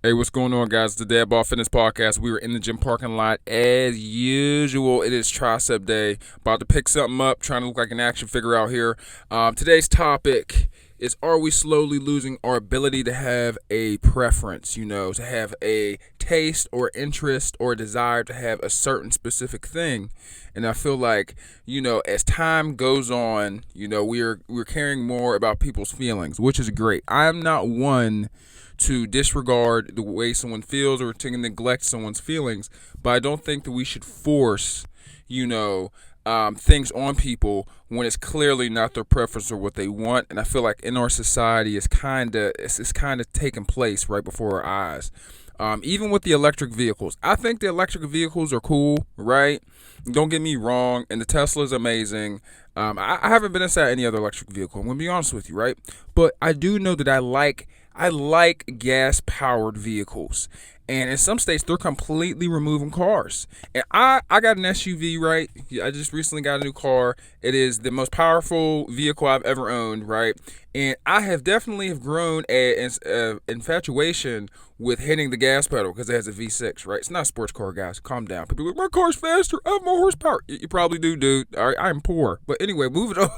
Hey, what's going on, guys? It's the Dad Ball Fitness Podcast. We were in the gym parking lot as usual. It is tricep day. About to pick something up, trying to look like an action figure out here. Today's topic is: are we slowly losing our ability to have a preference? To have a taste or interest or desire to have a certain specific thing. And I feel like, as time goes on, we're caring more about people's feelings, which is great. I'm not one to disregard the way someone feels or to neglect someone's feelings, but I don't think that we should force, things on people when it's clearly not their preference or what they want. And I feel like in our society, it's kind of taking place right before our eyes. Even with the electric vehicles, I think the electric vehicles are cool, right? Don't get me wrong, and the Tesla is amazing. I haven't been inside any other electric vehicle. I'm gonna be honest with you, right? But I do know that I like gas powered vehicles. And in some states, they're completely removing cars. And I got an SUV, right? Yeah, I just recently got a new car. It is the most powerful vehicle I've ever owned, right? And I have definitely have grown an infatuation with hitting the gas pedal because it has a V6, right? It's not a sports car, guys. Calm down. People are like, my car's faster. I have more horsepower. You probably do, dude. All right, I'm poor. But anyway, moving on.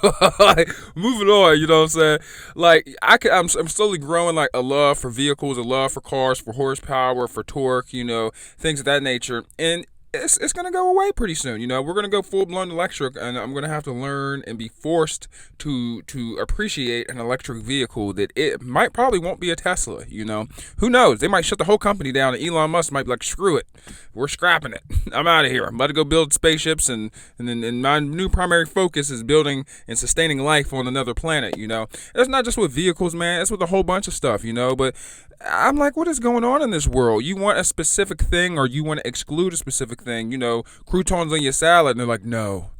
Moving on, you know what I'm saying? Like, I'm slowly growing like a love for vehicles, a love for cars, for horsepower, for torque, things of that nature. And it's gonna go away pretty soon. We're gonna go full blown electric, and I'm gonna have to learn and be forced to appreciate an electric vehicle that it might probably won't be a Tesla. Who knows? They might shut the whole company down, and Elon Musk might be like, screw it, we're scrapping it. I'm out of here. I'm about to go build spaceships, and my new primary focus is building and sustaining life on another planet. It's not just with vehicles, man. It's with a whole bunch of stuff. But I'm like, what is going on in this world? You want a specific thing, or you want to exclude a specific thing? Croutons on your salad, and they're like, no,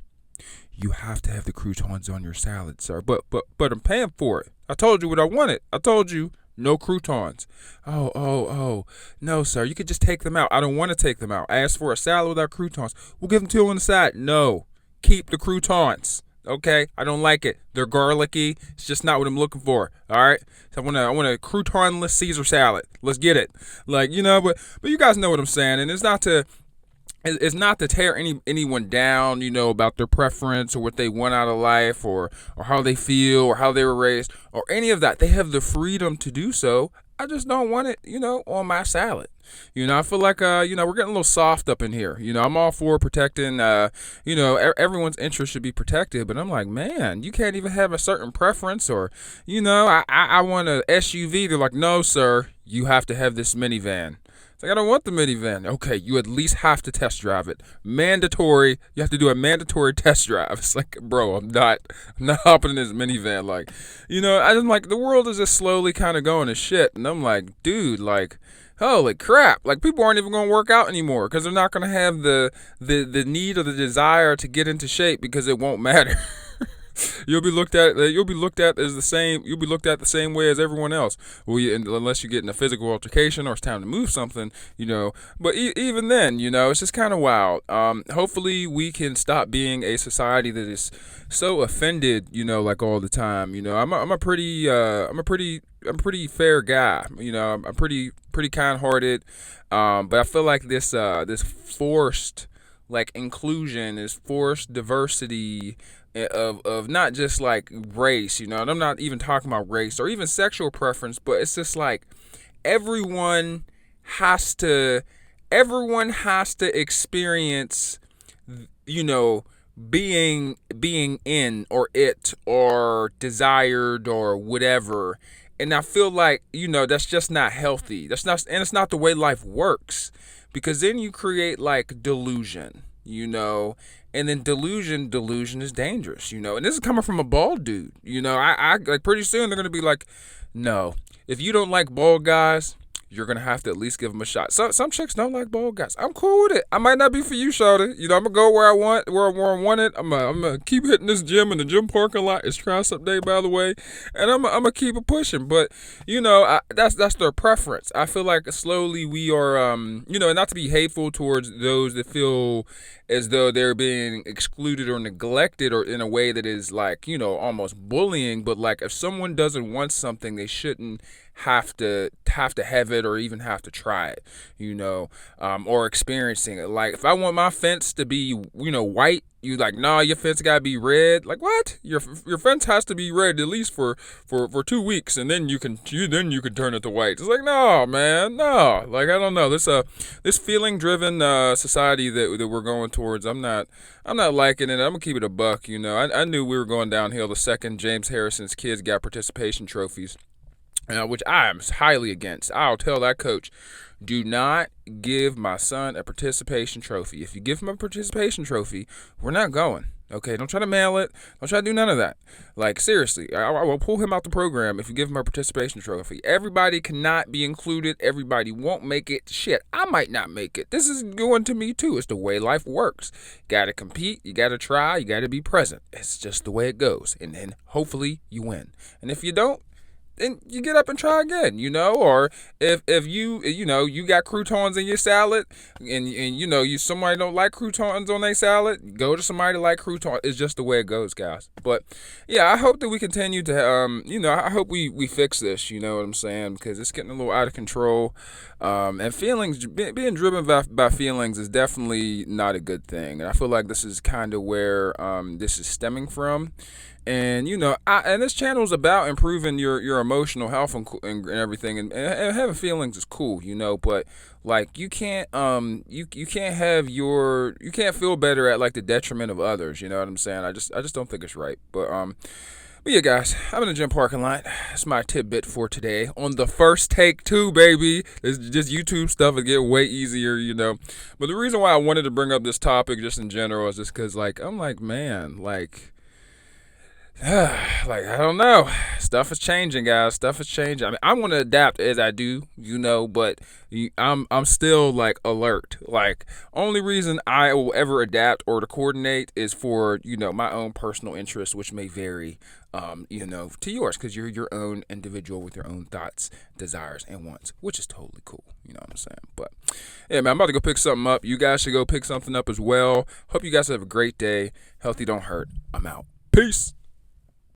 you have to have the croutons on your salad, sir. But I'm paying for it. I told you what I wanted. I told you no croutons. Oh, no, sir. You could just take them out. I don't want to take them out. I asked for a salad without croutons. We'll give them to you on the side. No, keep the croutons. Okay, I don't like it. They're garlicky. It's just not what I'm looking for. All right, so I want a croutonless Caesar salad. Let's get it. But you guys know what I'm saying, and it's not to tear anyone down, about their preference or what they want out of life, or how they feel or how they were raised or any of that. They have the freedom to do so. I just don't want it, on my salad. I feel like we're getting a little soft up in here. I'm all for protecting. Everyone's interest should be protected, but I'm like, man, you can't even have a certain preference, or, I want a SUV. They're like, no, sir, you have to have this minivan. It's like, I don't want the minivan. Okay, you at least have to test drive it. Mandatory. You have to do a mandatory test drive. It's like, bro, I'm not hopping in this minivan. Like, I'm like, the world is just slowly kind of going to shit. And I'm like, dude, like, holy crap. Like, people aren't even going to work out anymore because they're not going to have the need or the desire to get into shape because it won't matter. You'll be looked at. You'll be looked at as the same. You'll be looked at the same way as everyone else. Well, unless you get in a physical altercation or it's time to move something, But even then, it's just kind of wild. Hopefully, we can stop being a society that is so offended, like all the time. I'm a pretty fair guy. I'm pretty kind-hearted. But I feel like this forced like inclusion is forced diversity of not just like race, and I'm not even talking about race or even sexual preference, but it's just like everyone has to everyone has to experience, you know being in or it or desired or whatever. And I feel like, that's just not healthy. It's not the way life works, because then you create like delusion, and then delusion is dangerous, and this is coming from a bald dude. I like, pretty soon they're gonna be like, no, if you don't like bald guys, you're gonna have to at least give them a shot. Some chicks don't like bald guys. I'm cool with it. I might not be for you, shawty. I'm gonna go where I want it. I'm gonna keep hitting this gym in the gym parking lot. It's tricep day, by the way, and I'm gonna keep it pushing. But that's their preference. I feel like slowly we are, and not to be hateful towards those that feel as though they're being excluded or neglected, or in a way that is like, almost bullying. But like, if someone doesn't want something, they shouldn't have it, or even have to try it, or experiencing it. Like, if I want my fence to be, white, you like, nah, your fence gotta be red. Like, what? Your fence has to be red at least for 2 weeks, and then you can turn it to white. It's like, no, man, no. Like, I don't know, this feeling driven society that we're going towards. I'm not liking it. I'm gonna keep it a buck. I knew we were going downhill the second James Harrison's kids got participation trophies. Which I am highly against. I'll tell that coach, do not give my son a participation trophy. If you give him a participation trophy, we're not going. Okay, don't try to mail it. Don't try to do none of that. Like, seriously, I will pull him out the program if you give him a participation trophy. Everybody cannot be included. Everybody won't make it. Shit, I might not make it. This is going to me too. It's the way life works. Got to compete. You got to try. You got to be present. It's just the way it goes. And then hopefully you win. And if you don't, then you get up and try again, or if you got croutons in your salad, and somebody don't like croutons on their salad, go to somebody that like croutons. It's just the way it goes, guys. But yeah, I hope that we continue to I hope we fix this, you know what I'm saying, because it's getting a little out of control, and feelings, being driven by feelings is definitely not a good thing. And I feel like this is kind of where this is stemming from. And and this channel is about improving your emotional health and everything, and having feelings is cool, but like, you can't you can't you can't feel better at like the detriment of others. You know what I'm saying? I just don't think it's right. But yeah, guys, I'm in the gym parking lot. That's my tidbit for today on the first take too, baby. It's just YouTube stuff will get way easier, But the reason why I wanted to bring up this topic just in general is just because, like, I'm like, man, like. Like, I don't know. Stuff is changing, guys. Stuff is changing. I mean, I want to adapt as I do, but I'm still like alert. Like, only reason I will ever adapt or to coordinate is for, my own personal interests, which may vary, to yours, because you're your own individual with your own thoughts, desires, and wants, which is totally cool. You know what I'm saying? But yeah, man, I'm about to go pick something up. You guys should go pick something up as well. Hope you guys have a great day. Healthy don't hurt. I'm out. Peace.